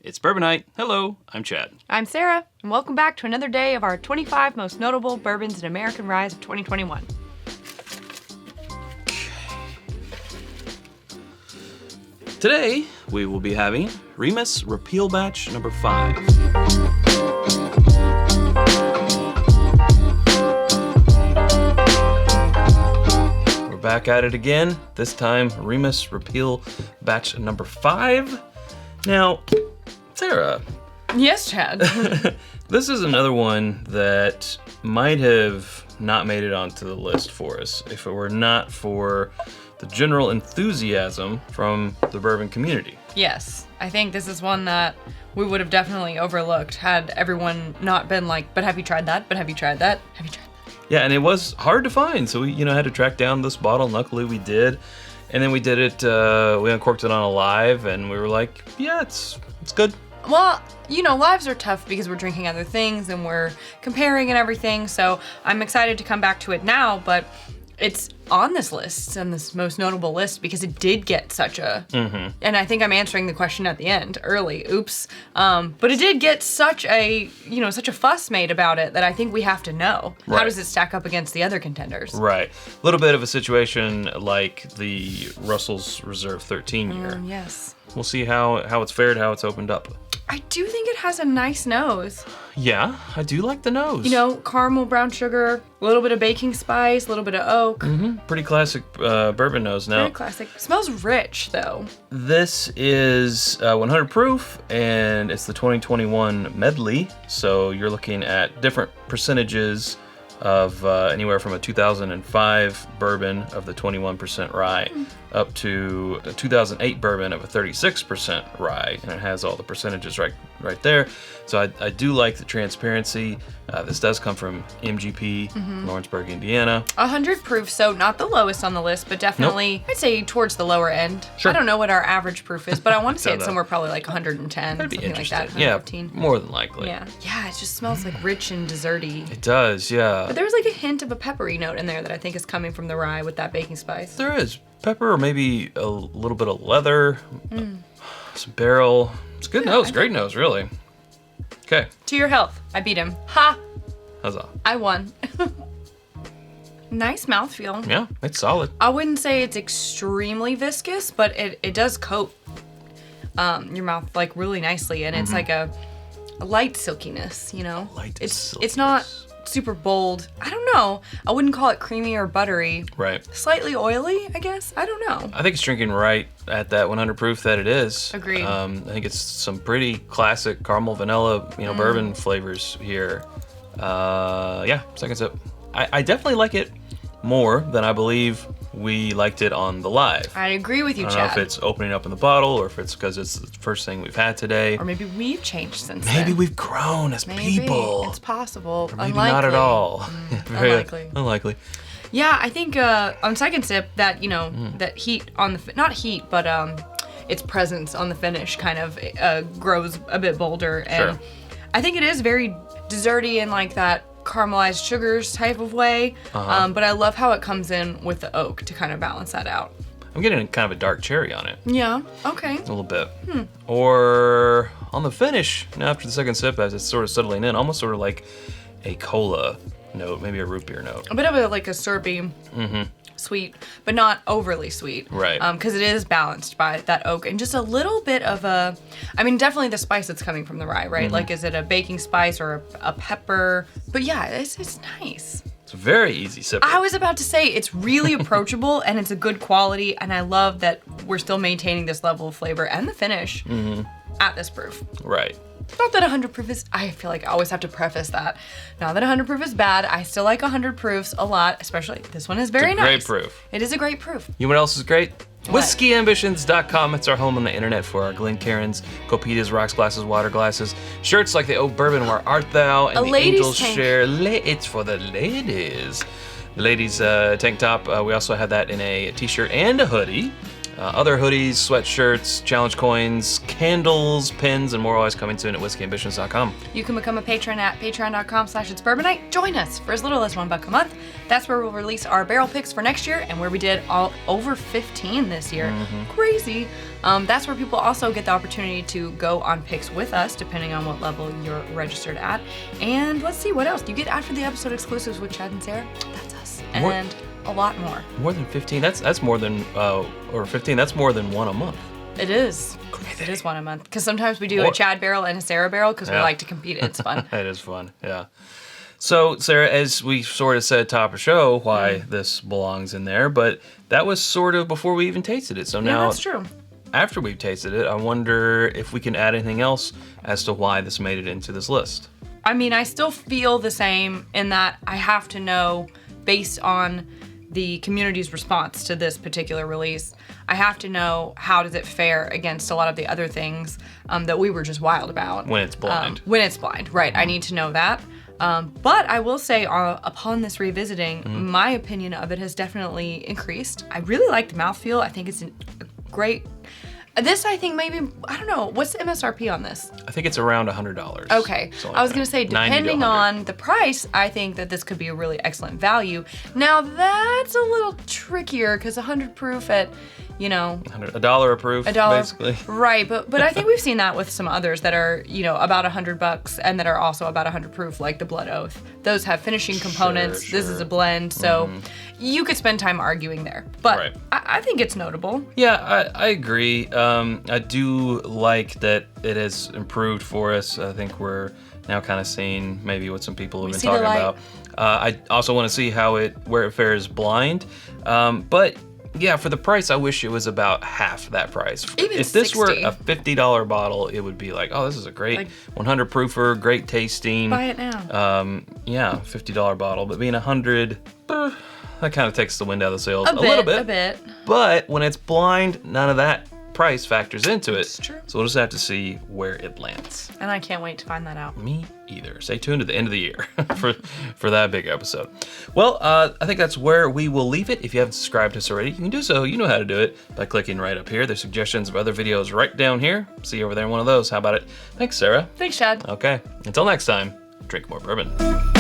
It's Bourbon Night. Hello, I'm Chad. I'm Sarah, and welcome back to another day of our 25 most notable bourbons in American Ryes of 2021. Today, we will be having Remus Repeal Batch number 5. We're back at it again. This time, Remus Repeal Batch number 5. Now, Sarah. Yes, Chad. This is another one that might have not made it onto the list for us if it were not for the general enthusiasm from the bourbon community. Yes, I think this is one that we would have definitely overlooked had everyone not been like, but have you tried that? But have you tried that? Have you tried that? Yeah, and it was hard to find, so we had to track down this bottle. Luckily, we did. And then we did it, we uncorked it on a live, and we were like, yeah, it's good. Well, lives are tough because we're drinking other things and we're comparing and everything, so I'm excited to come back to it now, but it's on this list, and this most notable list, because it did get such a, and I think I'm answering the question at the end, early, oops, but it did get such a fuss made about it that I think we have to know. Right. How does it stack up against the other contenders? Right. A little bit of a situation like the Russell's Reserve 13 year. Yes. We'll see how it's fared, how it's opened up. I do think it has a nice nose. Yeah, I do like the nose. Caramel, brown sugar, a little bit of baking spice, a little bit of oak. Pretty classic bourbon nose now. Very classic. Smells rich, though. This is 100 proof, and it's the 2021 medley. So you're looking at different percentages of anywhere from a 2005 bourbon of the 21% rye up to a 2008 bourbon of a 36% rye, and it has all the percentages right there. So I do like the transparency. This does come from MGP, Lawrenceburg, Indiana. 100 proof, so not the lowest on the list, but definitely, I'd say towards the lower end. Sure. I don't know what our average proof is, but I want to say it's somewhere probably like 110, That'd be something like that, 115. Yeah, more than likely. Yeah, it just smells like rich and desserty. It does, yeah. But there's like a hint of a peppery note in there that I think is coming from the rye with that baking spice. There is. Pepper or maybe a little bit of leather, some barrel. It's a good nose, great nose, really. Okay. To your health. I beat him. Ha! Huzzah. I won. Nice mouthfeel. Yeah, it's solid. I wouldn't say it's extremely viscous, but it does coat your mouth like really nicely, and it's like a light silkiness, Light silkiness. It's not super bold. I don't know. I wouldn't call it creamy or buttery. Right. Slightly oily, I guess. I don't know. I think it's drinking right at that 100 proof that it is. Agreed. I think it's some pretty classic caramel vanilla, bourbon flavors here. Second sip. I definitely like it more than I believe we liked it on the live. I agree with you, Chad. I don't know if it's opening up in the bottle or if it's because it's the first thing we've had today. Or maybe we've changed since then. Maybe then. we've grown as people. It's possible. Or maybe not at all. Very unlikely. Unlikely. Yeah, I think on second sip that, that heat on the, not heat, but its presence on the finish kind of grows a bit bolder. And I think it is very desserty in like that caramelized sugars type of way, but I love how it comes in with the oak to kind of balance that out. I'm getting kind of a dark cherry on it. Yeah, okay. A little bit. Or on the finish, after the second sip, as it's sort of settling in, almost sort of like a cola note, maybe a root beer note. A bit of a syrupy, sweet, but not overly sweet. Right. Because it is balanced by that oak and just a little bit of definitely the spice that's coming from the rye, right? Like, is it a baking spice or a pepper? But yeah, it's nice. It's a very easy sip. I was about to say, it's really approachable and it's a good quality, and I love that we're still maintaining this level of flavor and the finish at this proof. Right. Not that 100 proof is, I feel like I always have to preface that. Not that 100 proof is bad. I still like 100 proofs a lot, especially this one is very nice. Great proof. It is a great proof. You know what else is great? What? WhiskyAmbitions.com. It's our home on the internet for our Glencairns, Copitas, rocks glasses, water glasses, shirts like the Oak Bourbon, Where Art Thou, and a the ladies' Angels tank. Share. It's for the ladies. The ladies tank top. We also have that in a t-shirt and a hoodie. other hoodies, sweatshirts, challenge coins, candles, pins, and more always coming soon at whiskyambitions.com. You can become a patron at patreon.com/itsbourbonnight. Join us for as little as $1 a month. That's where we'll release our barrel picks for next year, and where we did all over 15 this year. Crazy. That's where people also get the opportunity to go on picks with us, depending on what level you're registered at. And let's see, what else? You get after the episode exclusives with Chad and Sarah. That's us. And a lot more. More than 15? That's more than, or 15, that's more than one a month. It is. Crazy. It is one a month. Because sometimes we do a Chad barrel and a Sarah barrel because we like to compete. It's fun. It is fun, yeah. So, Sarah, as we sort of said at the top of the show, why this belongs in there, but that was sort of before we even tasted it. So now, that's true. After we've tasted it, I wonder if we can add anything else as to why this made it into this list. I mean, I still feel the same in that I have to know, based on the community's response to this particular release, I have to know how does it fare against a lot of the other things that we were just wild about. When it's blind. When it's blind, right. I need to know that. But I will say, upon this revisiting, my opinion of it has definitely increased. I really like the mouthfeel. I think it's a great... This, I think, maybe, I don't know, what's the MSRP on this? I think it's around $100. Okay. I was going to say, depending on the price, I think that this could be a really excellent value. Now, that's a little trickier because 100 proof at, you know... $1 a proof, basically. Right, but I think we've seen that with some others that are, you know, about $100 and that are also about 100 proof, like the Blood Oath. Those have finishing components. Sure. This is a blend, so you could spend time arguing there. But I think it's notable. Yeah, I agree. I do like that it has improved for us. I think we're now kind of seeing maybe what some people have been talking about. I also want to see where it fares blind. But yeah, for the price, I wish it was about half that price. Even if this 60. were a $50 bottle, it would be like, oh, this is a great 100 proofer, great tasting. Buy it now. Yeah, $50 bottle, but being 100, that kind of takes the wind out of the sails a little bit. A bit. But when it's blind, none of that price factors into it. It's true. So we'll just have to see where it lands. And I can't wait to find that out. Me either. Stay tuned to the end of the year for that big episode. Well, I think that's where we will leave it. If you haven't subscribed to us already, you can do so. You know how to do it by clicking right up here. There's suggestions of other videos right down here. See you over there in one of those. How about it? Thanks, Sarah. Thanks, Chad. Okay. Until next time, drink more bourbon.